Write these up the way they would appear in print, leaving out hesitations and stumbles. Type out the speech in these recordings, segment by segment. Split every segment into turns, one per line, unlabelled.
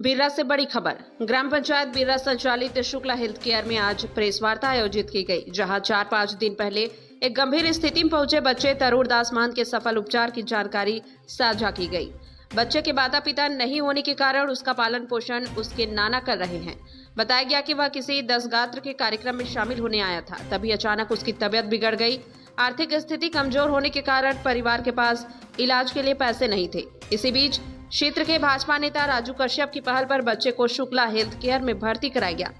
बीररा से बड़ी खबर। ग्राम पंचायत बीररा संचालित शुक्ला हेल्थ केयर में आज प्रेस वार्ता आयोजित की गई, जहां 4-5 दिन पहले एक गंभीर स्थिति में पहुंचे बच्चे तरुण दास महंत के सफल उपचार की जानकारी साझा की गई। बच्चे के माता पिता नहीं होने के कारण उसका पालन पोषण उसके नाना कर रहे हैं। बताया गया कि वह किसी 10 गात्र के कार्यक्रम में शामिल होने आया था, तभी अचानक उसकी तबीयत बिगड़ गई। आर्थिक स्थिति कमजोर होने के कारण परिवार के पास इलाज के लिए पैसे नहीं थे। इसी बीच क्षेत्र के भाजपा नेता राजू कश्यप की पहल पर बच्चे को शुक्ला हेल्थ केयर में भर्ती कराया गया।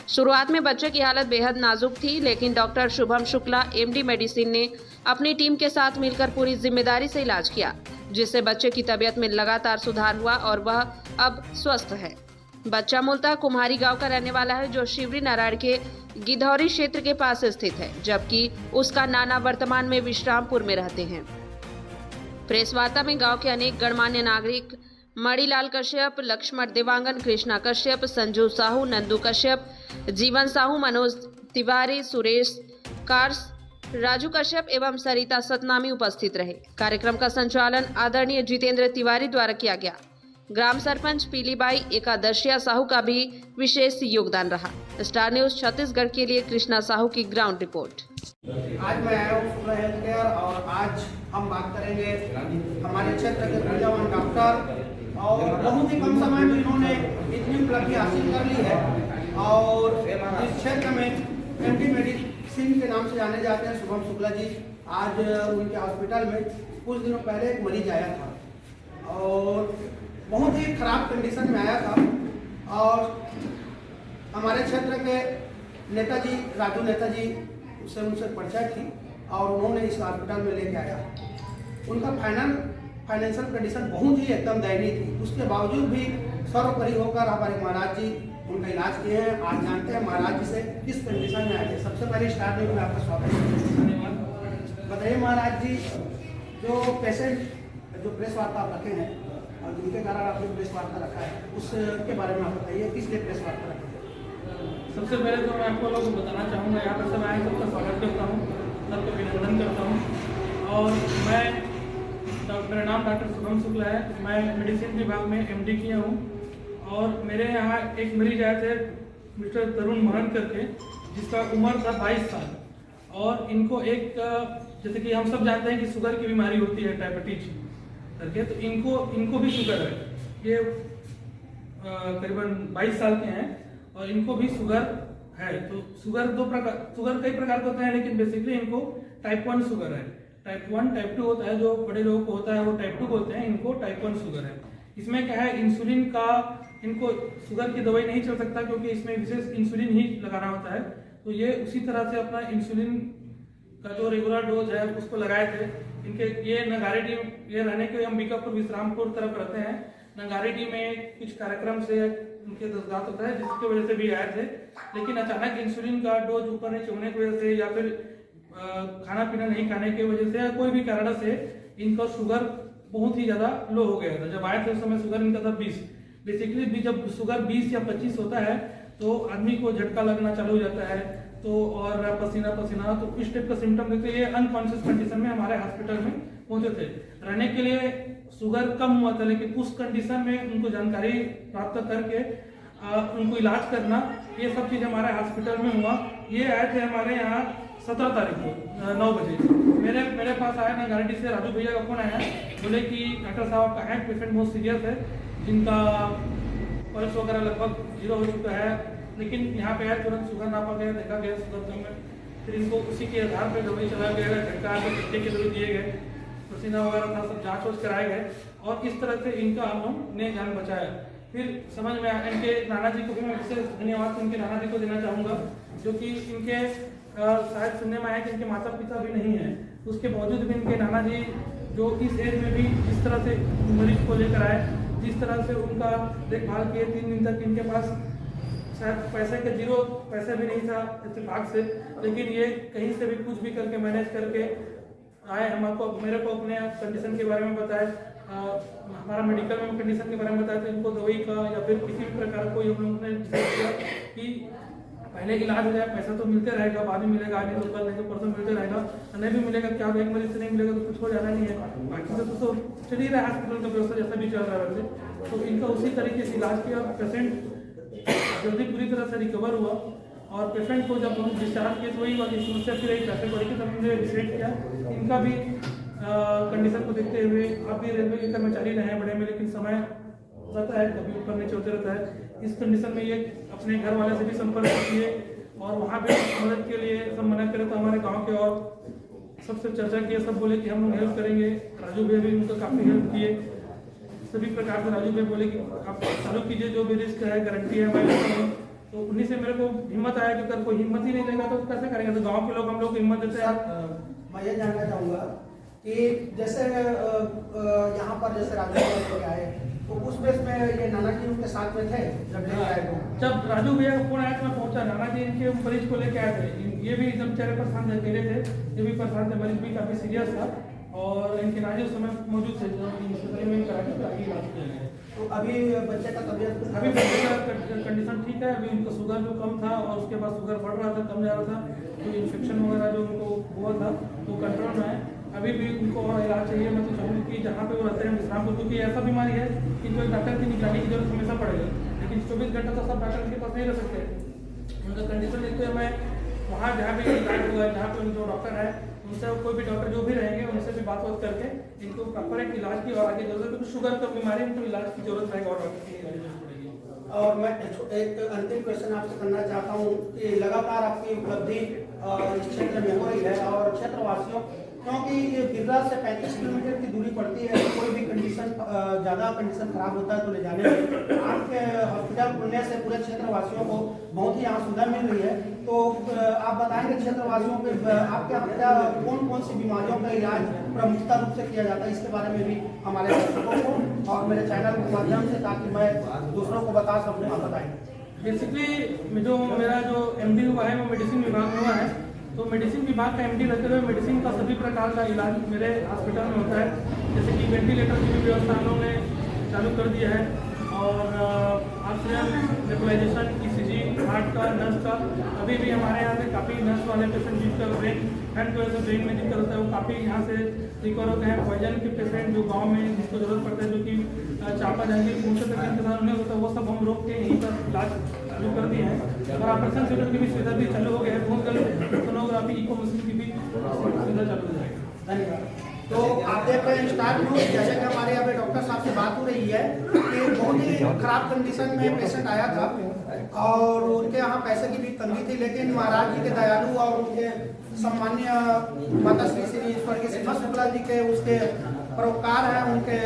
शुरुआत में बच्चे की हालत बेहद नाजुक थी, लेकिन doctor Shubham Shukla MD medicine ने अपनी टीम के साथ मिलकर पूरी जिम्मेदारी से इलाज किया, जिससे बच्चे की तबीयत में लगातार सुधार हुआ और वह अब स्वस्थ है। बच्चा मूलतः कुम्हारी गांव का रहने वाला है, जो शिवरी नारायण के गिधौरी क्षेत्र के पास स्थित है, जबकि उसका नाना वर्तमान में विश्रामपुर में रहते हैं। प्रेस वार्ता में गांव के अनेक गणमान्य नागरिक मणिलाल कश्यप, लक्ष्मण देवांगन, कृष्णा कश्यप, संजू साहू, नंदू कश्यप, जीवन साहू, मनोज तिवारी, सुरेश कार्स, राजू कश्यप एवं सरिता सतनामी उपस्थित रहे। कार्यक्रम का संचालन आदरणीय जितेंद्र तिवारी द्वारा किया गया। ग्राम सरपंच पीलीबाई एकादशिया साहू का भी विशेष योगदान रहा। स्टार न्यूज छत्तीसगढ़ के लिए कृष्णा साहू की ग्राउंड रिपोर्ट।
आज मैं आया हूँ शुक्ला हेल्थ केयर और आज हम बात करेंगे हमारे क्षेत्र के प्रजावान डॉक्टर, और बहुत ही कम समय में इन्होंने इतनी उपलब्धि हासिल कर ली है। और इस क्षेत्र में एमडी मेडिसिन के नाम से जाने जाते हैं शुभम शुक्ला जी। आज उनके हॉस्पिटल में कुछ दिनों पहले एक मरीज आया था और बहुत ही खराब कंडीशन में आया था, और हमारे क्षेत्र के नेताजी राजू नेताजी उससे उनसे परिचय थी और उन्होंने इस हॉस्पिटल में लेके आया। उनका फाइनेंशियल कंडीशन बहुत ही एकदम दयनीय थी, उसके बावजूद भी सर्वोपरि होकर हमारे महाराज जी उनका इलाज किए हैं। आज जानते हैं महाराज जी से किस कंडीशन में आए थे। सबसे पहले स्टार्ट में आपका स्वागत है। बताइए महाराज जी, जो पेशेंट जो प्रेस वार्ता आप रखे हैं और जिनके कारण आपने प्रेस वार्ता रखा है, उसके बारे में आप बताइए, किस लिए प्रेस वार्ता रखा है।
सबसे पहले तो मैं आपको लोगों को बताना चाहूँगा, यहाँ पर सब आए सबका स्वागत करता हूँ, सबका अभिनंदन करता हूँ। और मेरा नाम डॉक्टर शुभम शुक्ला है। मैं मेडिसिन विभाग में एमडी किया हूँ और मेरे यहाँ एक मरीज आए थे मिस्टर तरुण महंत करके, जिसका उम्र था 22 साल। और इनको एक जैसे कि हम सब जानते हैं कि शुगर की बीमारी होती है डायबिटीज करके, तो इनको भी शुगर है। ये करीबन 22 साल के हैं और इनको भी शुगर है। तो शुगर कई प्रकार के होते हैं, लेकिन बेसिकली इनको टाइप 1 शुगर है। टाइप 1 टाइप 2 होता है, जो बड़े लोगों को होता है वो टाइप 2 बोलते हैं, इनको टाइप 1 शुगर है। इसमें क्या है, इंसुलिन का इनको शुगर की दवाई नहीं चल सकता, क्योंकि इसमें विशेष इंसुलिन ही लगाना होता है। तो ये उसी तरह से अपना इंसुलिन का जो रेगुलर डोज है उसको लगाए थे। इनके ये नगारेडी ये रहने के हम बीकापुर विश्रामपुर तरफ रहते हैं। नगारेडी में कुछ कार्यक्रम से उनके दर्दात होता है, जिसकी वजह से भी आए थे। लेकिन अचानक इंसुलिन का डोज ऊपर नीचे होने की वजह से या फिर खाना पीना नहीं खाने की वजह से या कोई भी कारण से इनका शुगर बहुत ही ज़्यादा लो हो गया था। जब आए थे उस समय शुगर इनका था 20। बेसिकली जब शुगर 20 या 25 होता है तो आदमी को झटका लगना चालू हो जाता है, तो और पसीना, तो इस टाइप का सिम्टम देखते ये अनकॉन्शियस कंडीशन में हमारे हॉस्पिटल में पहुंचे थे। रहने के लिए शुगर कम हुआ था, लेकिन उस कंडीशन में उनको जानकारी प्राप्त करके उनको इलाज करना, ये सब चीज़ हमारे हॉस्पिटल में हुआ। ये आए थे हमारे यहाँ 17 तारीख को 9 बजे। मेरे पास आया ना गाड़ी से राजू भैया का फोन आया, बोले कि डॉक्टर साहब का है पेशेंट बहुत सीरियस है, जिनका पल्स वगैरह लगभग 0 हो चुका है। लेकिन यहाँ पे आया, तुरंत शुगर नापा गया, देखा गया शुगर कम है। फिर इनको उसी के आधार पर दवाई चलाया गया, झटका के चट्टे के दवाई दिए गए, पसीना वगैरह था, सब जाँच वाँच कराए गए और इस तरह से इनका हमने जान बचाया। फिर समझ में आया, इनके नाना जी को भी मैं विशेष धन्यवाद इनके नाना जी को देना चाहूँगा, जो कि इनके शायद सुनने में आया कि इनके माता पिता भी नहीं हैं, उसके बावजूद भी इनके नाना जी जो इस एज में भी जिस तरह से मरीज को लेकर आए, जिस तरह से उनका देखभाल किए। 3 दिन तक इनके पास शायद पैसे के 0 पैसे भी नहीं था इत्तेफाक से, लेकिन ये कहीं से भी कुछ भी करके मैनेज करके आए। मेरे को अपने कंडीशन के बारे में बताए, हमारा मेडिकल में कंडीशन के बारे में बताया, तो इनको दवाई का या फिर किसी भी प्रकार को हम लोगों ने डिसाइड किया कि पहले इलाज हो जाए, पैसा तो मिलते रहेगा, बाद में मिलेगा, आगे तो कल नहीं तो परसों मिलते रहेगा, नहीं भी मिलेगा क्या, एक मरीज से नहीं मिलेगा तो कुछ हो जाना नहीं है। बाकी से तो चल ही रहा है हॉस्पिटल का व्यवस्था जैसा भी चल रहा है वैसे। तो इनका उसी तरीके से इलाज किया। पेशेंट जल्दी पूरी तरह से रिकवर हुआ और पेशेंट को जब हम डिस्चार्ज किए तो वही वाली समस्या फिर एक पैसे बढ़ी तब हमने रिसेट किया। इनका भी कंडीशन को देखते हुए आप भी रेलवे के कर्मचारी रहे हैं बड़े में, लेकिन समय रहता है कभी ऊपर नीचे होते रहता है। इस कंडीशन में ये अपने घर वाले से भी संपर्क किए और वहाँ पे मदद के लिए सब मना करे तो हमारे गाँव के और सबसे चर्चा किए, सब बोले कि हम लोग हेल्प करेंगे। राजू भैया भी उनको काफ़ी हेल्प किए सभी प्रकार से। राजू भैया बोले कि आप चालू कीजिए, जो भी रिस्क है गारंटी है मैं लेता हूँ। तो उन्हीं से मेरे को हिम्मत आया कि अगर कोई हिम्मत ही नहीं देगा तो कैसे करेंगे। तो गांव के लोग हम लोग को हिम्मत देते हैं।
मैं ये जानना चाहूँगा कि जैसे यहाँ पर जैसे राजू लेके आए तो उस बेस में ये नाना जी उनके साथ में थे जब लेके आए तो? जब
राजू भैया का फोन आया तो मैं पहुंचा। नाना जी इनके मरीज को लेके आए थे। ये भी एकदम चेहरे परेशान थे, अकेले थे, ये भी परेशान थे। मरीज भी काफ़ी सीरियस था और इनके नाजी उस समय मौजूद थे में करा के आगे इलाज किया गया।
तो अभी बच्चे का तबीयत,
अभी बच्चे का कंडीशन ठीक है। अभी उनका शुगर जो कम था और उसके बाद शुगर बढ़ रहा था, कम जा रहा था, तो इन्फेक्शन वगैरह जो उनको हुआ था वो कंट्रोल में है। अभी भी उनको और इलाज चाहिए। मैं तो चाहूँगी कि जहाँ पे वो रहते हैं विश्राम को, क्योंकि ऐसा बीमारी है कि जो डॉक्टर की निगरानी की जरूरत हमेशा पड़ेगी, लेकिन 24 घंटा तो सब डॉक्टर के पास नहीं रह सकते। उनका कंडीशन देखते हुए मैं वहाँ जहाँ भी इलाज हुआ है, जहाँ पे जो डॉक्टर है उनसे, कोई भी डॉक्टर जो भी रहेंगे उनसे भी बात करके इनको प्रॉपर एक इलाज की और आगे जरूरत, क्योंकि शुगर का बीमारी उनको इलाज की जरूरत रहेगी और डॉक्टर की जरूरत पड़ेगी।
और मैं एक अंतिम क्वेश्चन आपसे करना चाहता हूँ कि लगातार आपकी उपलब्धि इस क्षेत्र में हो रही है और क्षेत्रवासियों, क्योंकि ये बिर्रा से 35 किलोमीटर की दूरी पड़ती है, कोई भी कंडीशन ज़्यादा कंडीशन खराब होता है तो ले जाने में आपके हॉस्पिटल खुलने से पूरे क्षेत्रवासियों को बहुत ही यहाँ सुविधा मिल रही है। तो आप बताएंगे क्षेत्रवासियों के आपके यहाँ कौन कौन सी बीमारियों का इलाज प्रमुखता रूप से किया जाता है, इसके बारे में भी हमारे दर्शकों को और मेरे चैनल के माध्यम से, ताकि मैं दूसरों को बता सकूँ, आप बताएंगे।
बेसिकली जो मेरा जो MD हुआ है वो मेडिसिन विभाग में हुआ है, तो मेडिसिन विभाग का MD रहते हुए मेडिसिन का सभी प्रकार का इलाज मेरे हॉस्पिटल में होता है। जैसे कि वेंटिलेटर की भी व्यवस्था हम लोगों ने चालू कर दिया है और ऑक्सीजन नेबुलाइजेशन, ECG, हार्ट का, नर्स का। अभी भी हमारे यहाँ से काफ़ी नर्स वाले पेशेंट जिनका ब्रेन हैंड की वजह से ब्रेन में दिक्कत होता है वो काफ़ी यहाँ से रिकवर होते हैं। पॉइजन के पेशेंट जो गाँव में जिसको जरूरत पड़ता है, जो कि चापा जहांगीर पहुँचे तक इंतजार नहीं होता, वो सब हम रोक के यहीं पर इलाज चालू कर दिए हैं। और ऑपरेशन थिएटर की भी सुविधा भी चालू हो गया है। बहुत जल्द सोनोग्राफी, इको मशीन की भी सुविधा चालू हो जाएगी।
धन्यवाद। तो आप देख रहे हैं स्टार न्यूज। जैसे कि हमारे यहाँ पे डॉक्टर साहब से बात हो रही है कि बहुत ही खराब कंडीशन में पेशेंट आया था और उनके यहाँ पैसे की भी तंगी थी, लेकिन महाराज जी के दयालु और उनके सम्मान्य माता श्री स्वर्गीय श्रीमत शुक्ला जी के उसके परोपकार है, उनके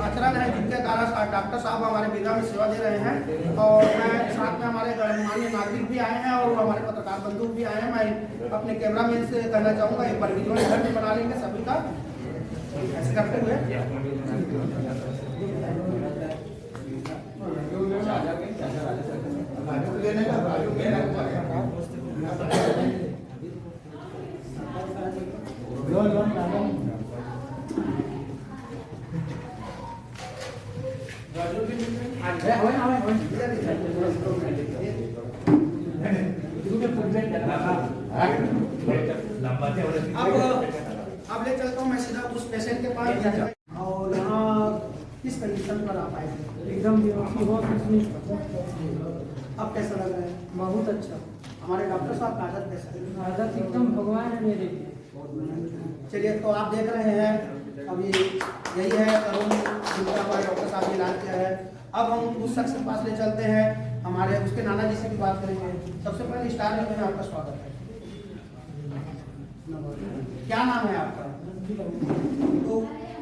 आचरण है, जिनके द्वारा डॉक्टर साहब हमारे बिर्रा में सेवा दे रहे हैं। और मैं साथ में हमारे गणमान्य नागरिक भी आए हैं और हमारे पत्रकार बंधु भी आए हैं। मैं अपने कैमरा मैन से कहना चाहूँगा एक बार वीडियो घर भी बना लेंगे सभी का ऐसे करते हुए। अब ले चलता हूँ मैं सीधा उस पेशेंट के पास। और यहाँ किस कंडीशन पर आप आए?
एकदम बहुत
अब कैसा लग रहा है?
बहुत अच्छा।
हमारे डॉक्टर साहब का आदत कैसा है?
आदत एकदम भगवान है मेरे लिए।
चलिए, तो आप देख रहे हैं अभी यही है तरुण जिनका हमारे डॉक्टर साहब ने इलाज किया है। अब हम उस शख्स के पास ले चलते हैं, हमारे उसके नाना जी से भी बात करेंगे। सबसे पहले स्टार न्यूज़ में आपका स्वागत है। क्या नाम है आपका? तो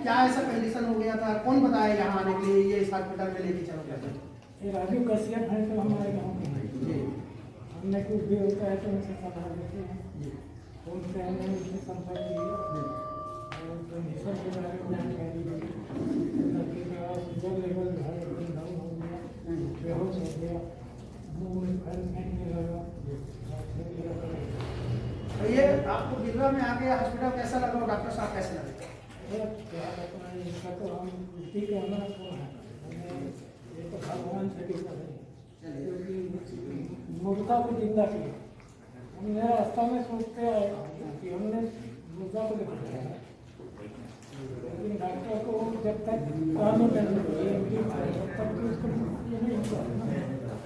क्या ऐसा कंडीशन हो गया था, कौन बताया यहाँ आने के लिए, ये इस हॉस्पिटल में लेके चलो?
राजू कश्यप है तो हमारे गाँव के
जी।
हमने कुछ भी होता है तो उनसे सलाह देते हैं। उनसे हमने उनसे संपर्क किया और कंडीशन के बारे में जानकारी दी। शुगर लेवल एकदम डाउन हो गया, बेहोश हो गया,
तो ये आपको बिर्रा में आके हॉस्पिटल कैसा लगा और डॉक्टर साहब कैसे लगे?
इसका तो हम ठीक है, हमारा कौन है, ये तो भगवान से कृपा है, क्योंकि मुर्दा को जिंदा किया। हमने रास्ता में सोचते आए कि हमने मुर्दा को देखा
लेकिन डॉक्टर को जब तक कानून में तब तक उसको ये नहीं हुआ,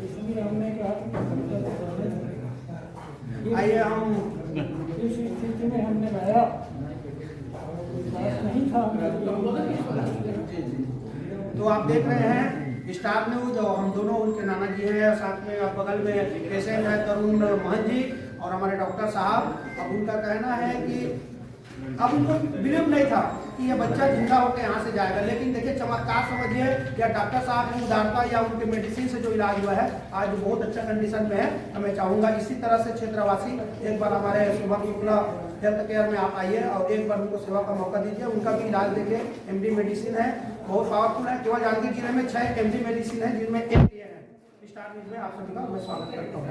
इसलिए हमने कहा कि
आइए हम
इस स्थिति में हमने गया नहीं था।
तो आप देख रहे हैं स्टार न्यूज और हम दोनों उनके नाना जी हैं, साथ में बगल में पेशेंट है तरुण महंत जी और हमारे डॉक्टर साहब। अब उनका कहना है कि अब उनको बिलीव नहीं था कि ये बच्चा जिंदा होकर यहाँ से जाएगा, लेकिन देखिए चमत्कार समझिए या डॉक्टर साहब की उदारता या उनके मेडिसिन से जो इलाज हुआ है आज बहुत अच्छा कंडीशन में है। मैं चाहूँगा इसी तरह से क्षेत्रवासी एक बार हमारे शुभम शुक्ला हेल्थ केयर में आप आइए और एक बार उनको सेवा का मौका दीजिए। उनका भी इलाज देखिए, MD मेडिसिन है, बहुत पावरफुल है। केवल जांजगीर जिले में 6 MD मेडिसिन है जिनमें एक ये है। स्टार न्यूज में आप सभी का मैं स्वागत करता हूँ।